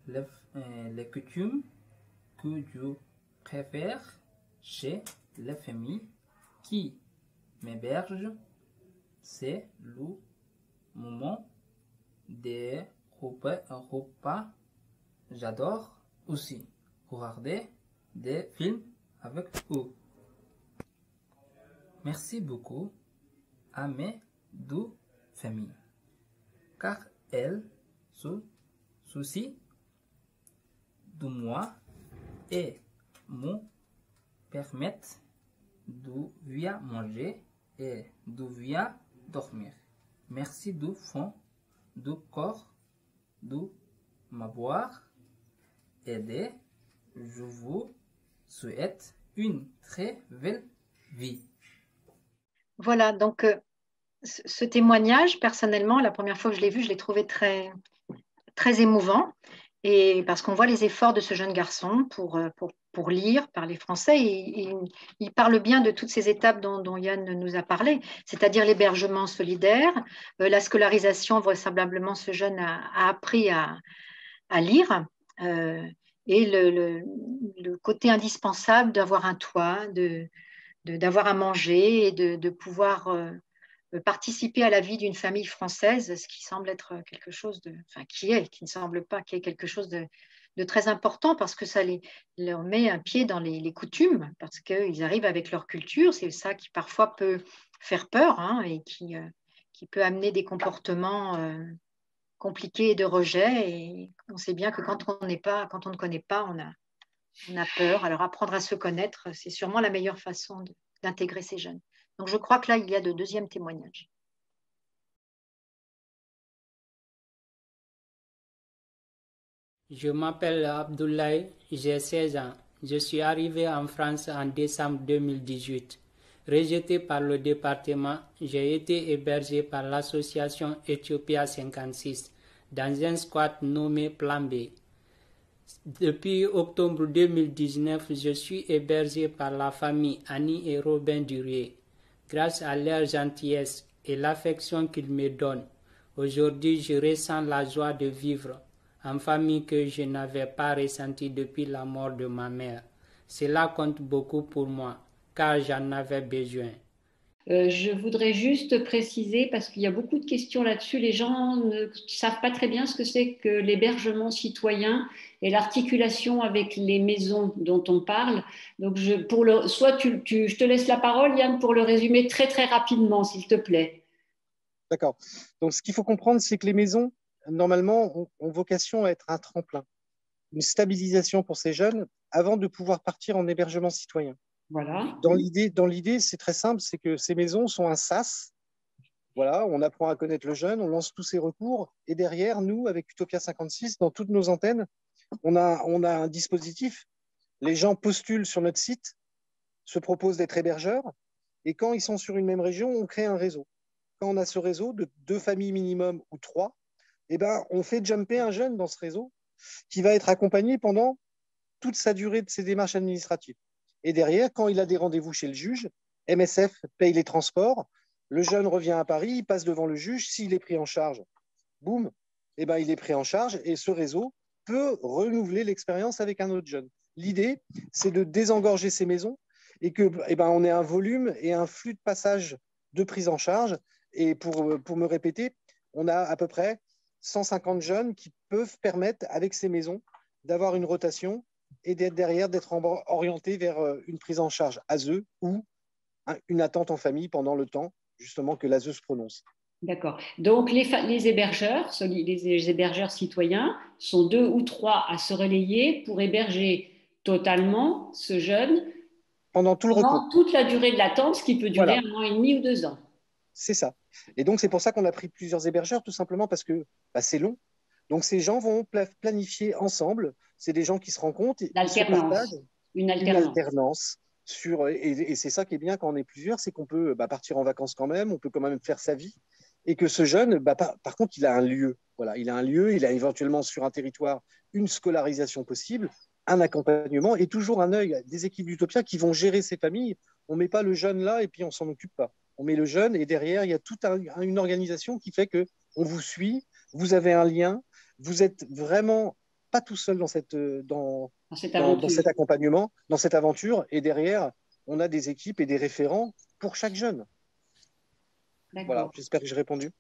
les, les coutumes que je préfère chez les familles qui m'hébergent, c'est le moment des repas. J'adore aussi regarder des films avec eux. Merci beaucoup à mes deux familles, car elles se soucient de moi et me permettent de bien manger et de bien dormir. Merci du fond du corps de m'avoir aidé. Je vous souhaite une très belle vie. Voilà, donc ce témoignage, personnellement, la première fois que je l'ai vu, je l'ai trouvé très, très émouvant. Et parce qu'on voit les efforts de ce jeune garçon pour lire, parler français, et il parle bien de toutes ces étapes dont Yann nous a parlé, c'est-à-dire l'hébergement solidaire, la scolarisation, vraisemblablement ce jeune a appris à lire, et le côté indispensable d'avoir un toit, d'avoir à manger et de pouvoir participer à la vie d'une famille française, ce qui semble être quelque chose de, enfin qui ne semble pas, qui est quelque chose de très important parce que ça leur met un pied dans les coutumes, parce qu'ils arrivent avec leur culture, c'est ça qui parfois peut faire peur, hein, et qui peut amener des comportements compliqués et de rejet. Et on sait bien que quand on ne connaît pas, on a peur. Alors apprendre à se connaître, c'est sûrement la meilleure façon d'intégrer ces jeunes. Donc je crois que là, il y a de deuxième témoignage. Je m'appelle Abdoulaye, j'ai 16 ans. Je suis arrivé en France en décembre 2018. Rejeté par le département, j'ai été hébergé par l'association Ethiopia 56 dans un squat nommé Plan B. Depuis octobre 2019, je suis hébergé par la famille Annie et Robin Durier. Grâce à leur gentillesse et l'affection qu'ils me donnent, aujourd'hui je ressens la joie de vivre en famille que je n'avais pas ressentie depuis la mort de ma mère. Cela compte beaucoup pour moi, car j'en avais besoin. Je voudrais juste préciser, parce qu'il y a beaucoup de questions là-dessus, les gens ne savent pas très bien ce que c'est que l'hébergement citoyen et l'articulation avec les maisons dont on parle. Donc, je te laisse la parole, Yann, pour le résumer très très rapidement, s'il te plaît. D'accord. Donc, ce qu'il faut comprendre, c'est que les maisons, normalement, ont vocation à être un tremplin, une stabilisation pour ces jeunes avant de pouvoir partir en hébergement citoyen. Voilà. Dans l'idée, c'est très simple, c'est que ces maisons sont un sas. Voilà, on apprend à connaître le jeune, on lance tous ses recours, et derrière, nous, avec Utopia 56, dans toutes nos antennes, on a un dispositif. Les gens postulent sur notre site, se proposent d'être hébergeurs, et quand ils sont sur une même région, on crée un réseau. Quand on a ce réseau de 2 familles minimum ou 3, eh ben, on fait jumper un jeune dans ce réseau qui va être accompagné pendant toute sa durée de ses démarches administratives. Et derrière, quand il a des rendez-vous chez le juge, MSF paye les transports, le jeune revient à Paris, il passe devant le juge, s'il est pris en charge, boum, eh ben, il est pris en charge et ce réseau peut renouveler l'expérience avec un autre jeune. L'idée, c'est de désengorger ces maisons et que, eh ben, on ait un volume et un flux de passage de prise en charge. Et pour me répéter, on a à peu près 150 jeunes qui peuvent permettre, avec ces maisons, d'avoir une rotation et d'être orientés vers une prise en charge ASE ou une attente en famille pendant le temps, justement, que l'ASE se prononce. D'accord. Donc, les hébergeurs, les hébergeurs citoyens, sont 2 ou 3 à se relayer pour héberger totalement ce jeune pendant tout le recours. Toute la durée de l'attente, ce qui peut durer 1 an et demi ou 2 ans. C'est ça. Et donc, c'est pour ça qu'on a pris plusieurs hébergeurs, tout simplement parce que c'est long. Donc, ces gens vont planifier ensemble. C'est des gens qui se rencontrent, qui se partagent une alternance. Et c'est ça qui est bien quand on est plusieurs, c'est qu'on peut partir en vacances quand même, on peut quand même faire sa vie. Et que ce jeune, par contre, il a un lieu. Voilà, il a un lieu, il a éventuellement sur un territoire une scolarisation possible, un accompagnement et toujours un œil des équipes d'Utopia qui vont gérer ces familles. On ne met pas le jeune là et puis on ne s'en occupe pas. On met le jeune et derrière, il y a toute une organisation qui fait qu'on vous suit, vous avez un lien, vous êtes vraiment pas tout seul dans aventure. cet accompagnement, dans cette aventure. Et derrière, on a des équipes et des référents pour chaque jeune. Voilà, j'espère que j'ai répondu.